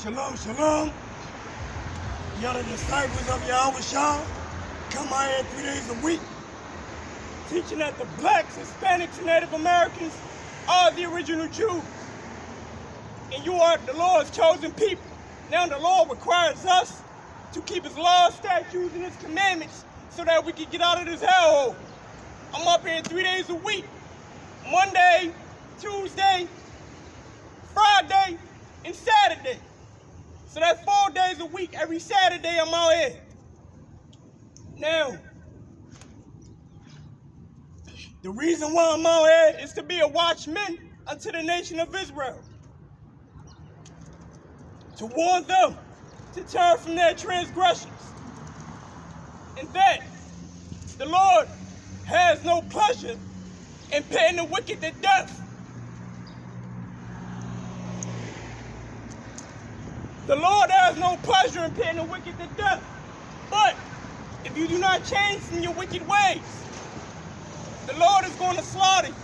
Shalom, shalom. Y'all the disciples of Yahweh come out here 3 days a week, teaching that the blacks, Hispanics, and Native Americans are the original Jews. And you are the Lord's chosen people. Now the Lord requires us to keep his laws, statutes, and his commandments so that we can get out of this hellhole. I'm up here 3 days a week, Monday, Tuesday, Friday, and Saturday. So that's 4 days a week. Every Saturday I'm out here. Now, the reason why I'm out here is to be a watchman unto the nation of Israel. To warn them to turn from their transgressions. And that the Lord has no pleasure in putting the wicked to death. The Lord has no pleasure in putting the wicked to death. But if you do not change from your wicked ways, the Lord is going to slaughter you.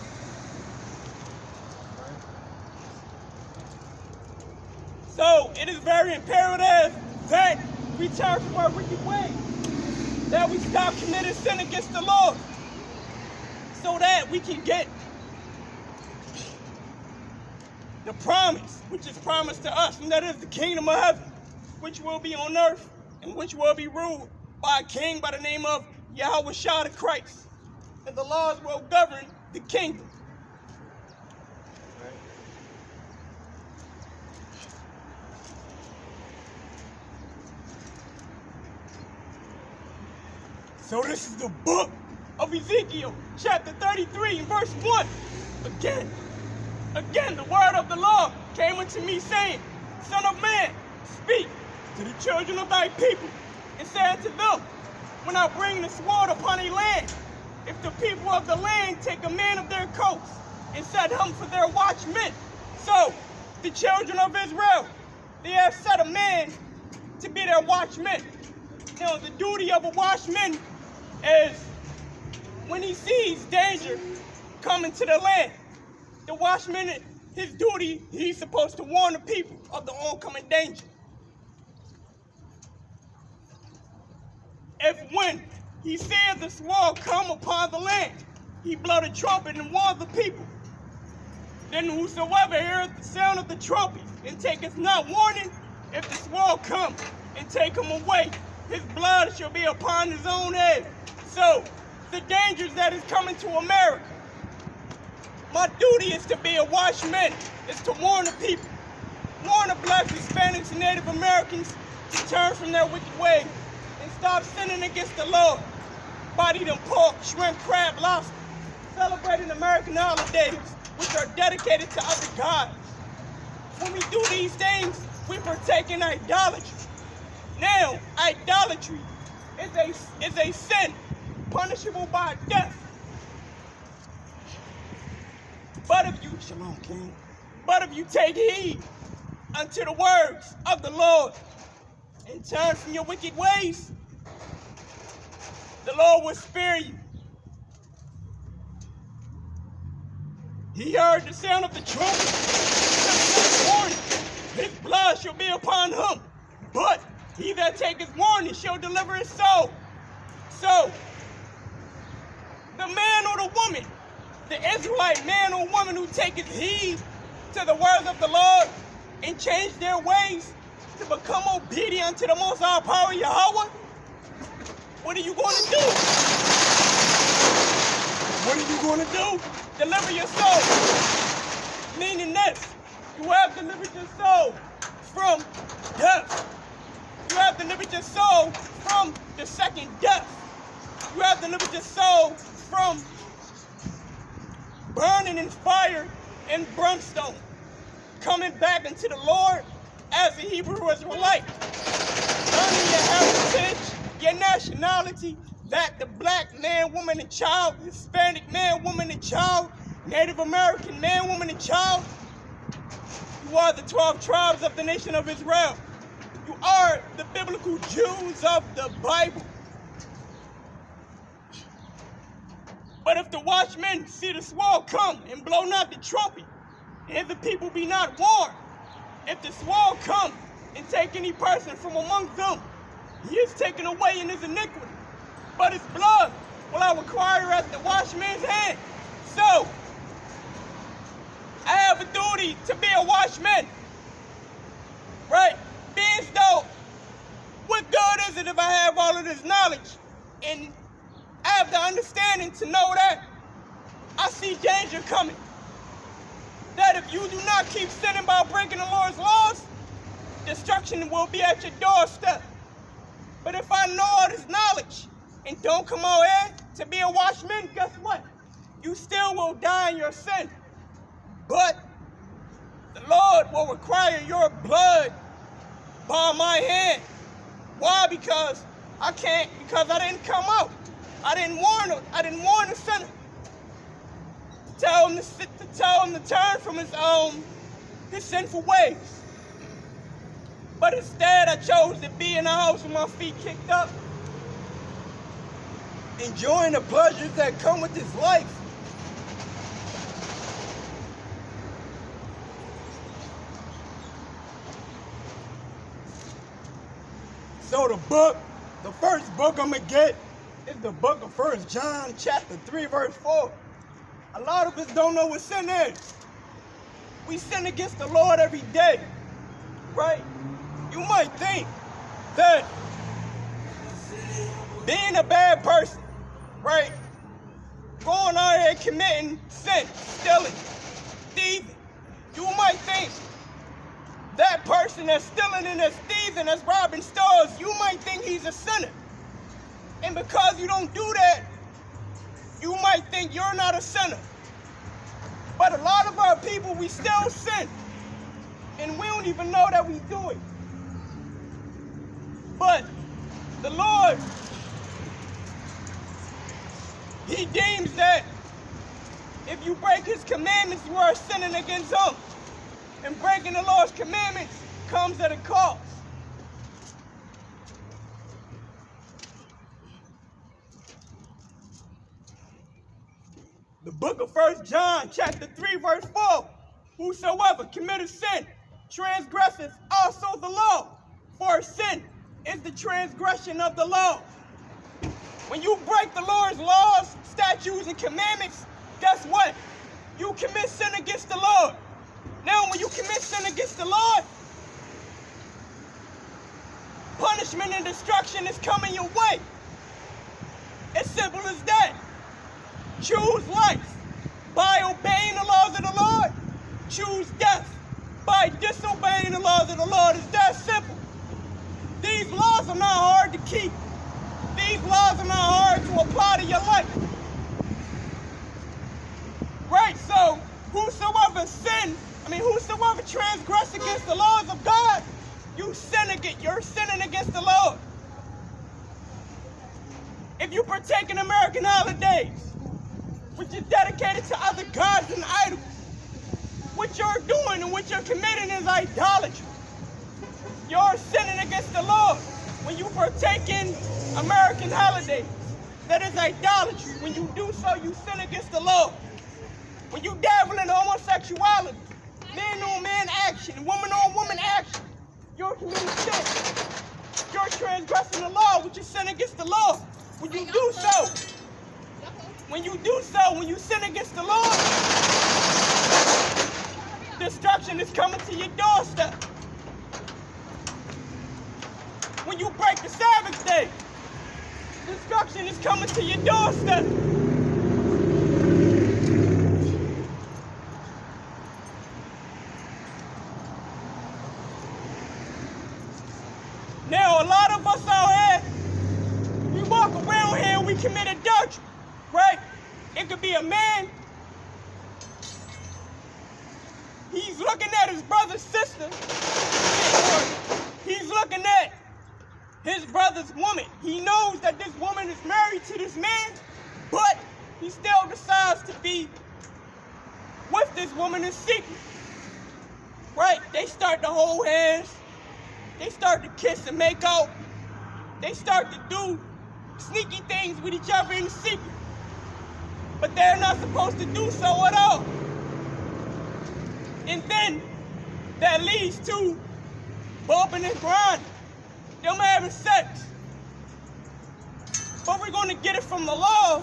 So it is very imperative that we turn from our wicked ways, that we stop committing sin against the Lord, so that we can get the promise, which is promised to us, and that is the kingdom of heaven, which will be on earth, and which will be ruled by a king by the name of Yahweh the Christ. And the laws will govern the kingdom. So this is the book of Ezekiel, chapter 33, and verse 1. Again, the word of the Lord came unto me, saying, Son of man, speak to the children of thy people, and say unto them, when I bring the sword upon a land, if the people of the land take a man of their coasts, and set him for their watchmen. So, the children of Israel, they have set a man to be their watchman. Now, the duty of a watchman is when he sees danger coming to the land, the watchman, his duty, he's supposed to warn the people of the oncoming danger. If when he sees the sword come upon the land, he blow the trumpet and warn the people. Then whosoever heareth the sound of the trumpet and taketh not warning, if the sword come and take him away, his blood shall be upon his own head. So, the dangers that is coming to America, my duty is to be a watchman, is to warn the people, warn the blacks, Hispanics, and Native Americans to turn from their wicked ways and stop sinning against the Lord. By eating pork, shrimp, crab, lobster, celebrating American holidays, which are dedicated to other gods. When we do these things, we partake in idolatry. Now, idolatry is a sin punishable by death. But if you take heed unto the words of the Lord and turn from your wicked ways, the Lord will spare you. He heard the sound of the trumpet, his blood shall be upon him, but he that taketh warning shall deliver his soul. So, the man or the woman, the Israelite man or woman who taketh heed to the words of the Lord and change their ways to become obedient to the Most High Power Yahweh, what are you going to do? What are you going to do? Deliver your soul. Meaning this, you have delivered your soul from death. You have delivered your soul from the second death. You have delivered your soul from burning in fire and brimstone, coming back into the Lord as a Hebrew Israelite, learning your heritage, your nationality, that the black man, woman, and child, Hispanic man, woman, and child, Native American man, woman, and child. You are the 12 tribes of the nation of Israel. You are the biblical Jews of the Bible. But if the watchmen see the sword come and blow not the trumpet, and if the people be not warned, if the sword come and take any person from among them, he is taken away in his iniquity. But his blood will I require at the watchman's hand. So, I have a duty to be a watchman, right? Being so, what good is it if I have all of this knowledge and I have the understanding to know that I see danger coming? That if you do not keep sinning by breaking the Lord's laws, destruction will be at your doorstep. But if I know all this knowledge and don't come out here to be a watchman, guess what? You still will die in your sin. But the Lord will require your blood by my hand. Why? Because I can't, because I didn't come out. I didn't warn him. I didn't warn the sinner. Tell him to turn from his sinful ways. But instead I chose to be in the house with my feet kicked up, enjoying the pleasures that come with this life. So the first book I'm gonna get is the book of 1 John chapter 3 verse 4. A lot of us don't know what sin is. We sin against the Lord every day, right? You might think that being a bad person, right? Going out here committing sin, stealing, thieving. You might think that person that's stealing and that's thieving, that's robbing stores, you might think he's a sinner. And because you don't do that, you might think you're not a sinner. But a lot of our people, we still sin. And we don't even know that we do it. But the Lord, he deems that if you break his commandments, you are sinning against him. And breaking the Lord's commandments comes at a cost. The book of 1 John chapter 3 verse 4. Whosoever committeth sin transgresseth also the law. For sin is the transgression of the law. When you break the Lord's laws, statutes, and commandments, guess what? You commit sin against the Lord. Now, when you commit sin against the Lord, punishment and destruction is coming your way. It's simple as that. Choose life by obeying the laws of the Lord. Choose death by disobeying the laws of the Lord. It's that simple. These laws are not hard to keep. These laws are not hard to apply to your life. Right, so whosoever transgress against the laws of God, you're sinning against the Lord. If you partake in American holidays, which is dedicated to other gods and idols, what you're doing and what you're committing is idolatry. You're sinning against the Lord. When you partake in American holidays, that is idolatry. When you do so, you sin against the Lord. When you dabble in homosexuality, man-on-man action, woman-on-woman action, you're committing sin. You're transgressing the law, which is sin against the Lord. When you do so, when you sin against the Lord, destruction is coming to your doorstep. When you break the Sabbath day, destruction is coming to your doorstep. Now, a lot of us out here, we walk around here and we commit adultery, right? It could be a man. He's looking at his brother's sister. He's looking at his brother's woman. He knows that this woman is married to this man, but he still decides to be with this woman in secret. Right? They start to hold hands. They start to kiss and make out. They start to do sneaky things with each other in secret. But they're not supposed to do so at all. And then that leads to bumping and grinding, them having sex. But we're going to get it from the law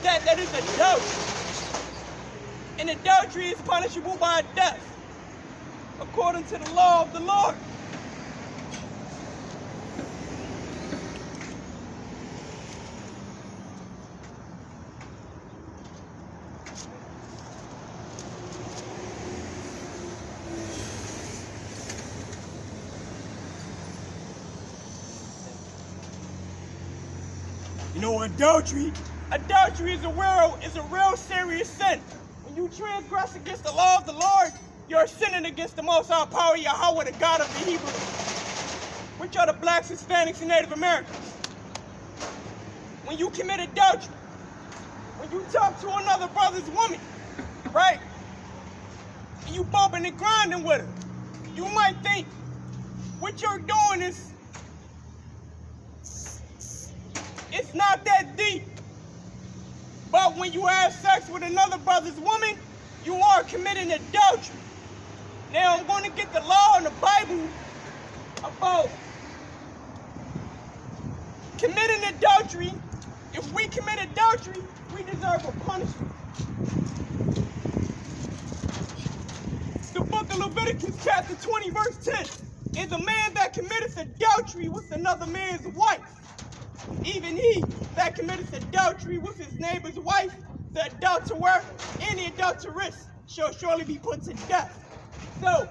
that is adultery. And adultery is punishable by death, according to the law of the Lord. You know, adultery is a real serious sin. When you transgress against the law of the Lord, you're sinning against the Most High Power Yahweh, the God of the Hebrews, which are the blacks, Hispanics, and Native Americans. When you commit adultery, when you talk to another brother's woman, right, and you bumping and grinding with her, you might think what you're doing is, it's not that deep. But when you have sex with another brother's woman, you are committing adultery. Now I'm going to get the law in the Bible about committing adultery. If we commit adultery, we deserve a punishment. The book of Leviticus chapter 20 verse 10 is a man that committeth adultery with another man's wife. Even he that committeth adultery with his neighbor's wife, the adulterer and the adulteress shall surely be put to death. So,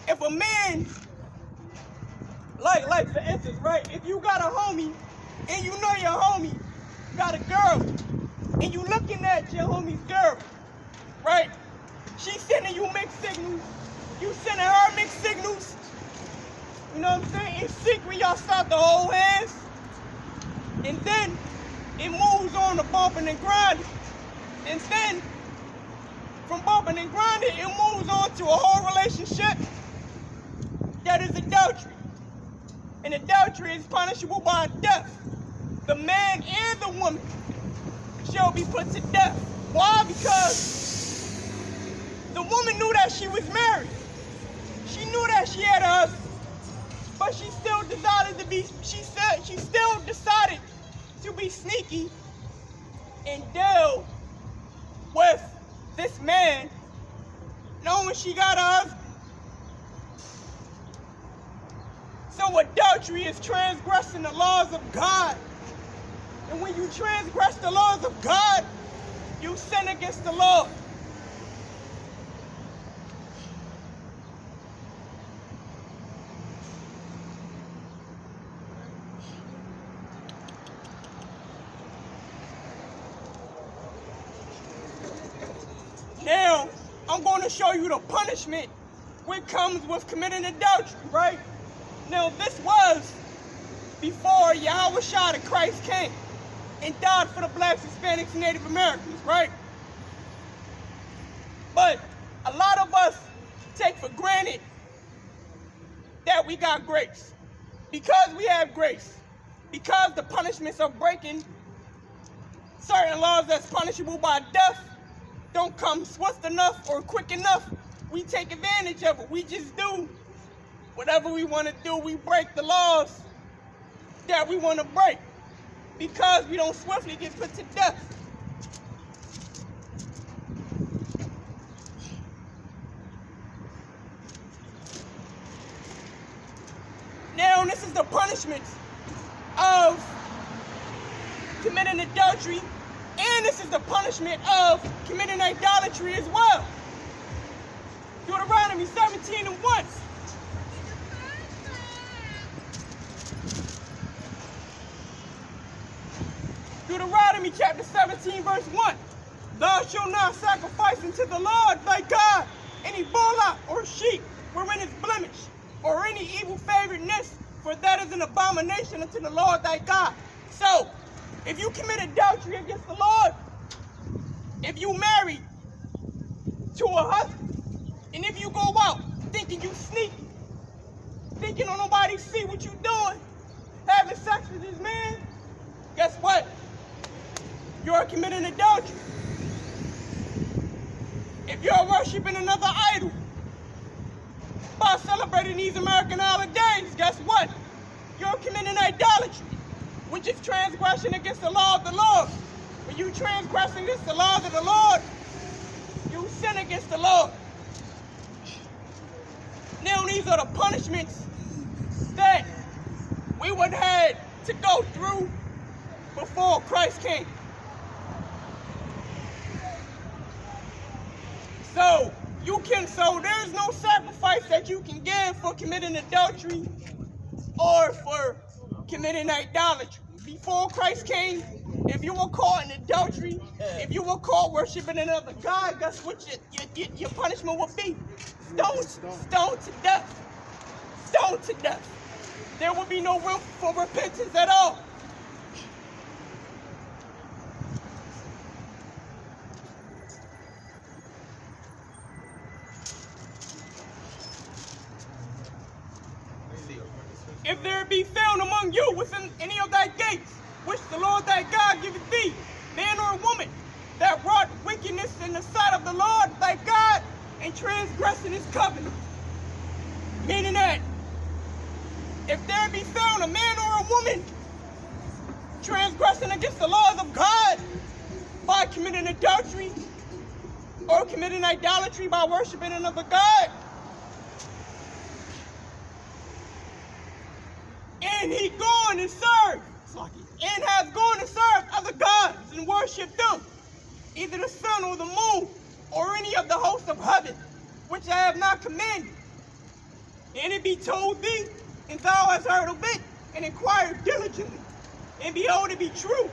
if a man, like for instance, right, if you got a homie and you know your homie got a girl and you looking at your homie's girl, right, she sending you mixed signals, you sending her mixed signals, you know what I'm saying? In secret, y'all start to hold hands. And then it moves on to bumping and grinding. And then from bumping and grinding, it moves on to a whole relationship that is adultery. And adultery is punishable by death. The man and the woman shall be put to death. Why? Because the woman knew that she was married. She knew that she had a husband. But she still decided to be sneaky and deal with this man, knowing she got a husband. So adultery is transgressing the laws of God. And when you transgress the laws of God, you sin against the Lord. Now, I'm going to show you the punishment which comes with committing adultery, right? Now, this was before Yahweh the Christ came and died for the blacks, Hispanics, and Native Americans, right? But a lot of us take for granted that we got grace. Because we have grace, because the punishments of breaking certain laws that's punishable by death don't come swift enough or quick enough, we take advantage of it. We just do whatever we want to do. We break the laws that we want to break because we don't swiftly get put to death. Now, this is the punishment of committing adultery, and this is the punishment of committing idolatry as well. Deuteronomy 17:1. Deuteronomy chapter 17, verse 1. Thou shalt not sacrifice unto the Lord thy God any bullock or sheep wherein is blemish, or any evil favoredness, for that is an abomination unto the Lord thy God. So, if you commit adultery against the Lord, if you married to a husband, and if you go out thinking you sneaky, thinking don't nobody see what you doing, having sex with this man, guess what? You're committing adultery. If you're worshiping another idol by celebrating these American holidays, what? You're committing idolatry, which is transgression against the law of the Lord. When you transgress against the laws of the Lord, you sin against the Lord. Now these are the punishments that we would have to go through before Christ came. So there's no sacrifice that you can give for committing adultery or for committing idolatry. Before Christ came, if you were caught in adultery, if you were caught worshiping another God, guess what your punishment would be? Stoned to death. Stoned to death. There would be no room for repentance at all. If there be found among you within any of thy gates, which the Lord thy God giveth thee, man or woman, that wrought wickedness in the sight of the Lord thy God, and transgressing his covenant. Meaning that, if there be found a man or a woman transgressing against the laws of God by committing adultery or committing idolatry by worshiping another God, and he gone and served, and has gone and served other gods and worshipped them, either the sun or the moon, or any of the hosts of heaven, which I have not commanded. And it be told thee, and thou hast heard of it, and inquired diligently, and behold, it be true,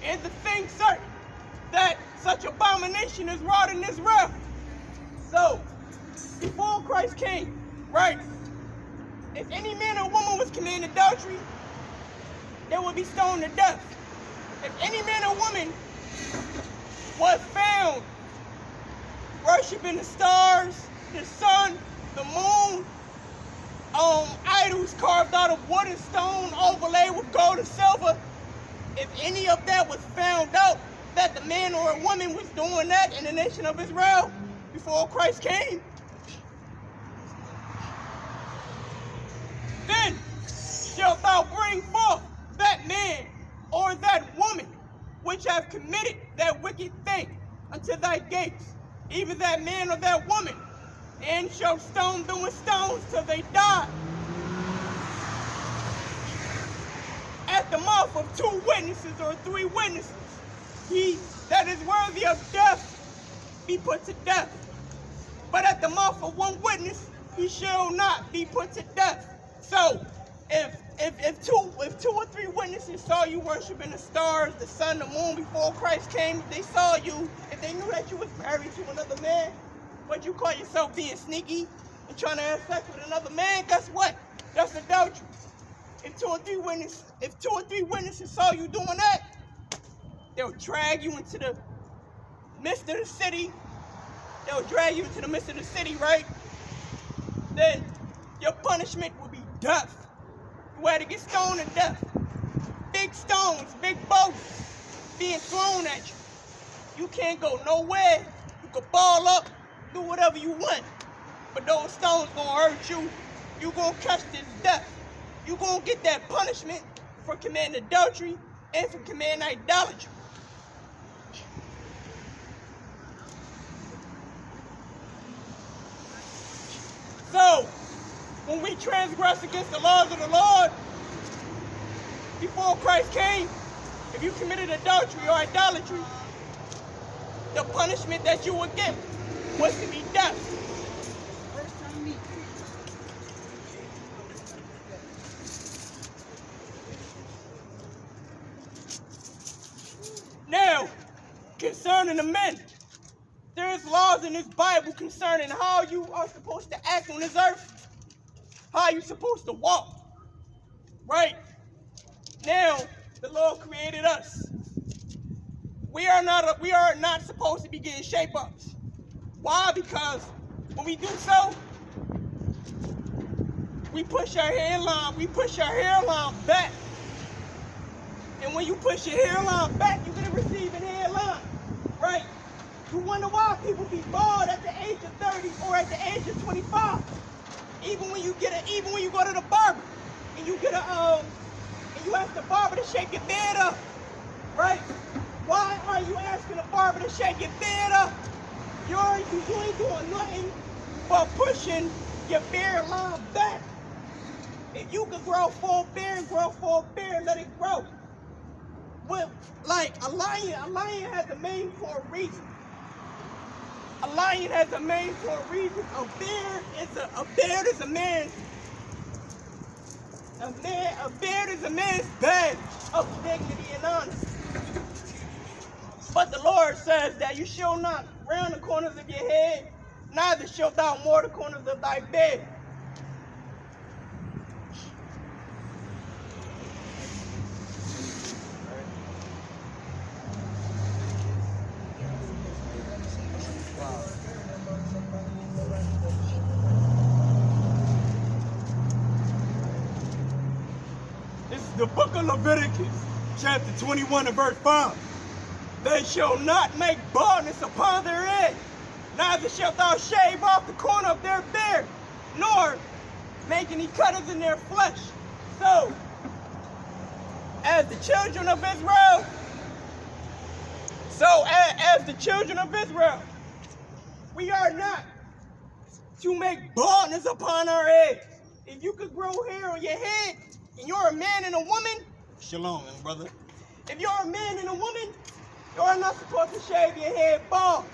and the thing certain, that such abomination is wrought in this realm. So, before Christ came, right, if any man or woman was committing adultery, they would be stoned to death. If any man or woman was found worshiping the stars, the sun, the moon, idols carved out of wood and stone, overlaid with gold and silver, if any of that was found out that the man or a woman was doing that in the nation of Israel before Christ came, then shalt thou bring forth that man or that woman which have committed that wicked thing unto thy gates, even that man or that woman, and shalt stone them with stones till they die. At the mouth of 2 witnesses or 3 witnesses, he that is worthy of death be put to death. But at the mouth of 1 witness, he shall not be put to death. So, if two or 3 witnesses saw you worshiping the stars, the sun, the moon before Christ came, if they saw you, if they knew that you was married to another man, but you call yourself being sneaky and trying to have sex with another man, guess what? That's adultery. If two or three witnesses saw you doing that, they'll drag you into the midst of the city. They'll drag you into the midst of the city, right? Then your punishment will be death. You had to get stoned to death. Big stones, big boulders being thrown at you. You can't go nowhere. You can ball up, do whatever you want. But those stones gonna hurt you. You gonna catch this death. You gonna get that punishment for committing adultery and for committing idolatry. So, when we transgress against the laws of the Lord, before Christ came, if you committed adultery or idolatry, the punishment that you would get was to be death. Now, concerning the men, there's laws in this Bible concerning how you are supposed to act on this earth, how you're supposed to walk, right? Now, the Lord created us. We are not supposed to be getting shape-ups. Why? Because when we do so, we push our hairline back. And when you push your hairline back, you're gonna receive an hairline, right? You wonder why people be bald at the age of 30 or at the age of 25. Even when you go to the barber, and you get and you ask the barber to shake your beard up, right? Why are you asking the barber to shake your beard up? You ain't doing nothing but pushing your beard line back. If you could grow full beard, let it grow. Well, like a lion has a mane for a reason. A lion has a mane for a reason. A beard is a man's badge of dignity and honor. But the Lord says that you shall not round the corners of your head, neither shalt thou more the corners of thy bed. This is the book of Leviticus, chapter 21 and verse 5. They shall not make baldness upon their head, neither shalt thou shave off the corner of their beard, nor make any cutters in their flesh. So, as the children of Israel, we are not to make baldness upon our heads. If you could grow hair on your head, and you're a man and a woman, shalom, brother. If you're a man and a woman, you are not supposed to shave your head bald,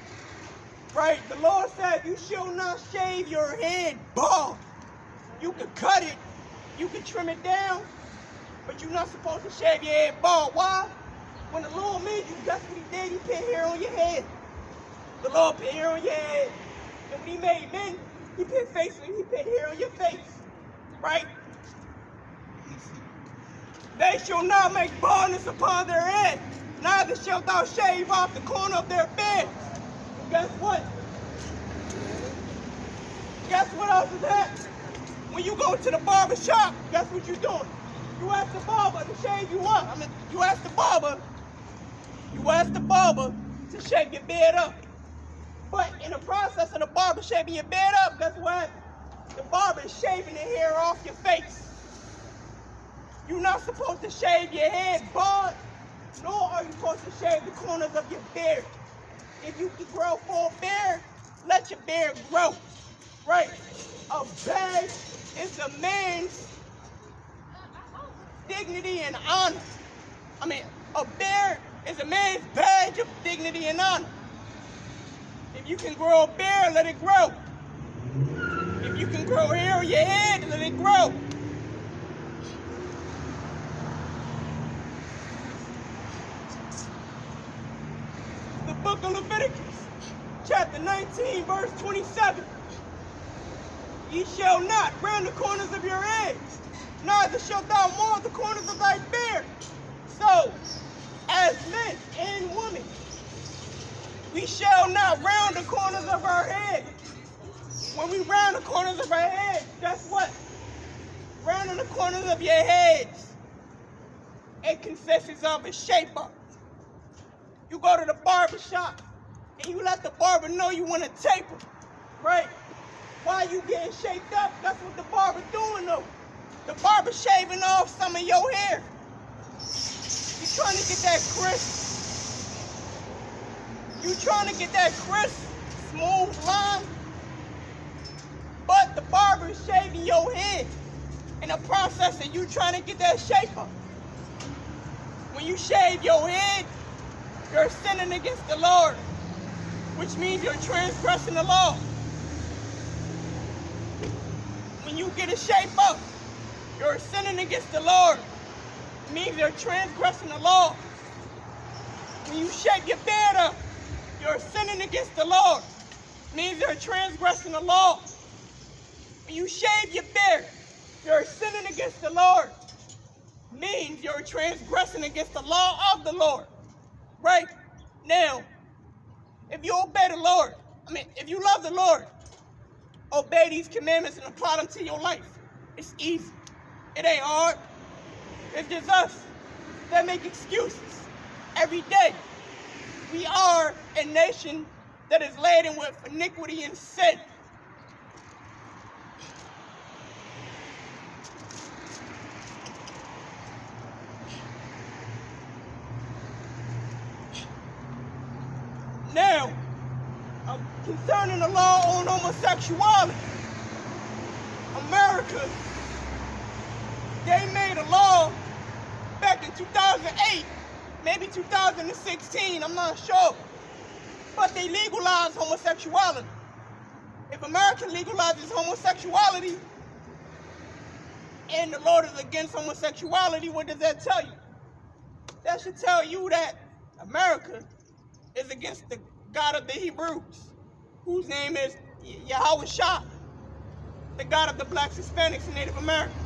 right? The Lord said you shall not shave your head bald. You can cut it, you can trim it down, but you're not supposed to shave your head bald. Why? When the Lord made you, that's what he did. He put hair on your head. The Lord put hair on your head. And when he made men, he put hair on your face, right? They shall not make baldness upon their head, neither shalt thou shave off the corner of their beds. Guess what? Guess what else is that? When you go to the barber shop, guess what you're doing? You ask the barber to shave you up. You ask the barber to shave your beard up. But in the process of the barber shaving your beard up, guess what? The barber is shaving the hair off your face. You're not supposed to shave your head bald, nor are you supposed to shave the corners of your beard. If you can grow full beard, let your beard grow, right? A badge is a man's dignity and honor. A beard is a man's badge of dignity and honor. If you can grow a beard, let it grow. If you can grow hair on your head, let it grow. The book of Leviticus, chapter 19, verse 27. Ye shall not round the corners of your heads, neither shalt thou more the corners of thy beard. So, as men and women, we shall not round the corners of our heads. When we round the corners of our heads, guess what? Rounding the corners of your heads, it consists of a shape-up. You go to the barber shop and you let the barber know you want to taper, right? While you getting shaped up, that's what the barber doing though. The barber shaving off some of your hair. You trying to get that crisp, smooth line, but the barber is shaving your head in the process of you trying to get that shape up. When you shave your head, you're sinning against the Lord, which means you're transgressing the law. When you get a shape up, you're sinning against the Lord. It means you're transgressing the law. When you shape your beard up, you're sinning against the Lord. It means you're transgressing the law. When you shave your beard, you're sinning against the Lord. It means you're transgressing against the law of the Lord. Right? Now, if you obey the Lord, if you love the Lord, obey these commandments and apply them to your life. It's easy. It ain't hard. It's just us that make excuses every day. We are a nation that is laden with iniquity and sin. Now, concerning the law on homosexuality, America, they made a law back in 2008, maybe 2016, I'm not sure, but they legalized homosexuality. If America legalizes homosexuality and the Lord is against homosexuality, what does that tell you? That should tell you that America is against the God of the Hebrews, whose name is Yahweh Shah, the God of the blacks, Hispanics, and Native Americans.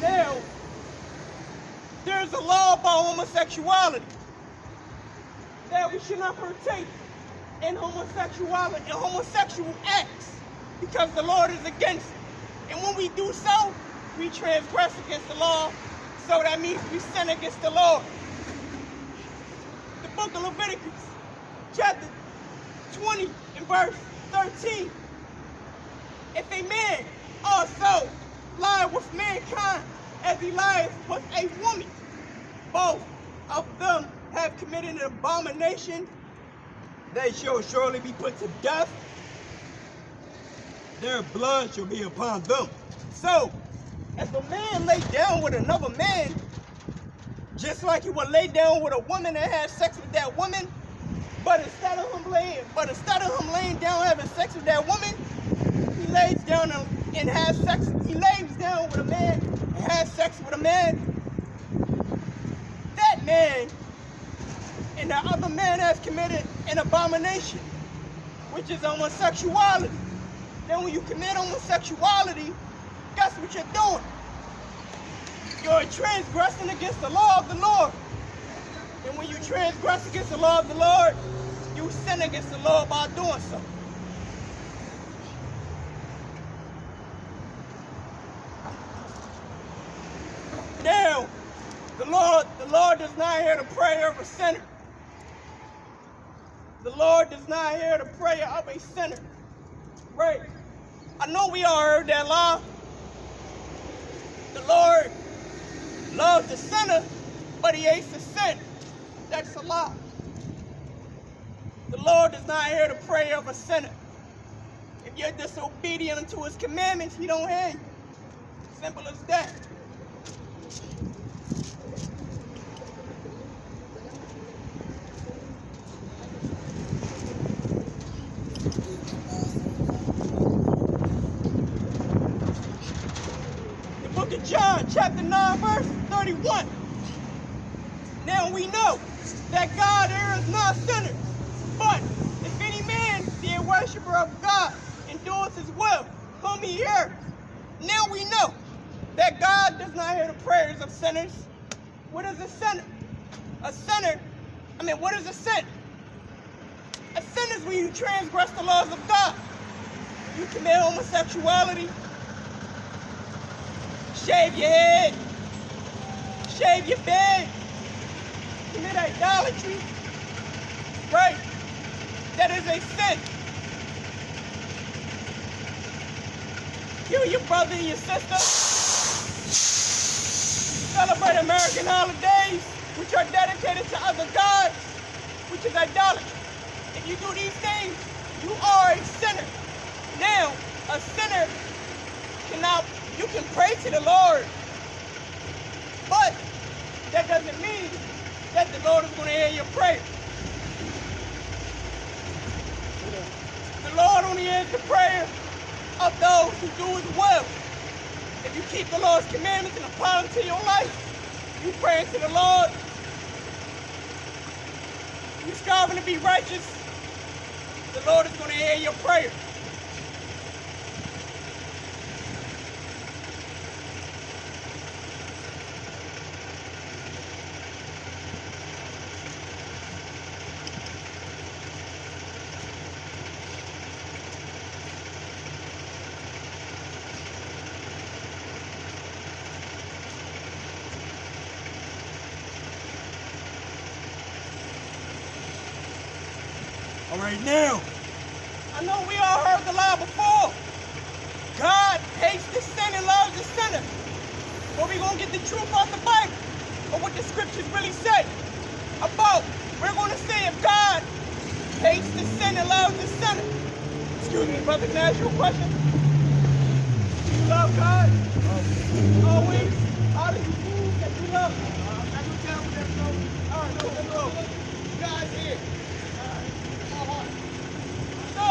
Now, there's a law about homosexuality, that we should not partake in homosexuality and homosexual acts because the Lord is against it. And when we do so, we transgress against the law, so that means we sin against the Lord. The book of Leviticus, chapter 20 and verse 13. If a man also lie with mankind as he lies with a woman, both of them have committed an abomination, they shall surely be put to death. Their blood shall be upon them. So, if a man lay down with another man, just like he would lay down with a woman and have sex with that woman, but instead of him laying down having sex with that woman, he lays down and has sex. He lays down with a man and has sex with a man. That man and the other man has committed an abomination, which is homosexuality. Then when you commit homosexuality, guess what you're doing? You're transgressing against the law of the Lord. And when you transgress against the law of the Lord, you sin against the Lord by doing so. Now, the Lord does not hear the prayer of a sinner. The Lord does not hear the prayer of a sinner. Right? I know we all heard that lie. The Lord loves the sinner, but he hates the sin. That's a lie. The Lord does not hear the prayer of a sinner. If you're disobedient unto his commandments, he don't hear you. Simple as that. John chapter 9 verse 31. Now we know that God hears not sinners, but if any man be a worshiper of God and doeth his will, whom he hears. Now we know that God does not hear the prayers of sinners. What is a sinner? What is a sin? A sin is when you transgress the laws of God. You commit homosexuality, shave your head, shave your bed, commit idolatry, right? That is a sin. Kill your brother and your sister. Celebrate American holidays, which are dedicated to other gods, which is idolatry. If you do these things, you are a sinner. Now, a sinner you can pray to the Lord, but that doesn't mean that the Lord is going to hear your prayer. The Lord only hears the prayer of those who do his will. If you keep the Lord's commandments and apply them to your life, you praying to the Lord, you striving to be righteous, the Lord is going to hear your prayer. All right, now, I know we all heard the lie before. God hates the sin and loves the sinner. But we're going to get the truth out the Bible, or what the scriptures really say. about, we're going to see if God hates the sin and loves the sinner. Excuse me, brother, can I ask you a question? Do you love God? Always? How do you prove that you love Him? I can tell with that flow. All right, let's go. You guys here. All right, my heart. So,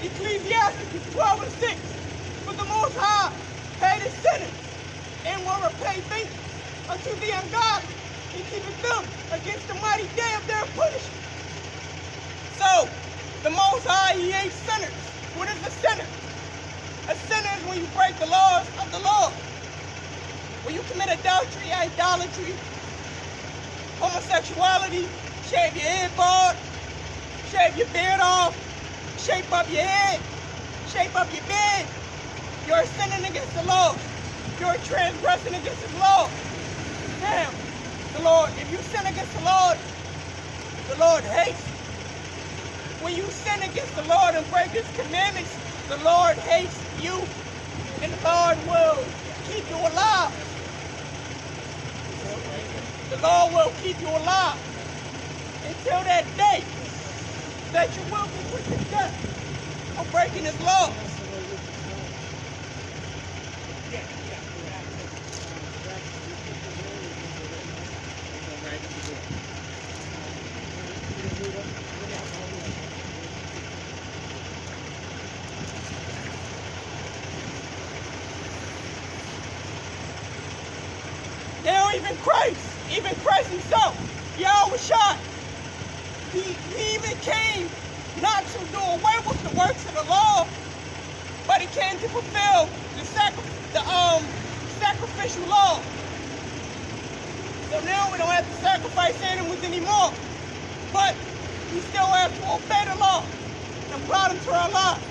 Ecclesiastes 12:6. For the Most High hated sinners and will repay vengeance unto the ungodly and keepeth them against the mighty day of their punishment. So, the Most High, He hates sinners. What is a sinner? A sinner is when you break the laws of the Lord. When you commit adultery, idolatry, homosexuality, shave your head bald, shave your beard off, shape up your head, shape up your bed, you're sinning against the Lord. You're transgressing against His law. Now, the Lord, if you sin against the Lord hates you. When you sin against the Lord and break His commandments, the Lord hates you, and the Lord will keep you alive. The Lord will keep you alive until that day that you will be put to death for breaking His laws. Now even Christ Himself, Yahushua, He even came not to do away with the works of the law, but He came to fulfill the sacrificial law. So now we don't have to sacrifice animals anymore, but we still have to obey the law and apply them to our lives,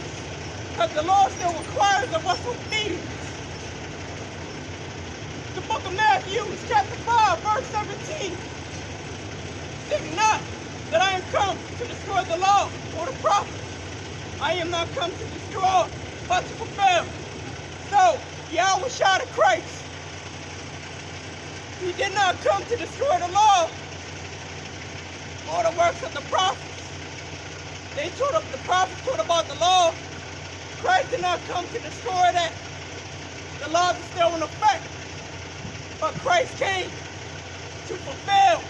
because the law still requires of us obedience. The book of Matthew, chapter 5, verse 17. Think not that I am come to destroy the law or the prophets. I am not come to destroy, but to fulfill. So, Yahushua the Christ, He did not come to destroy the law or the works of the prophets. The prophets taught about the law. Christ did not come to destroy that. The laws are still in effect. But Christ came to fulfill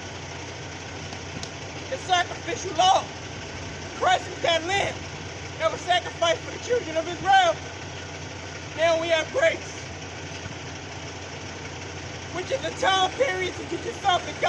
the sacrificial law. Christ is that lamb that was sacrificed for the children of Israel. Now we have grace, which is a time period to get yourself together.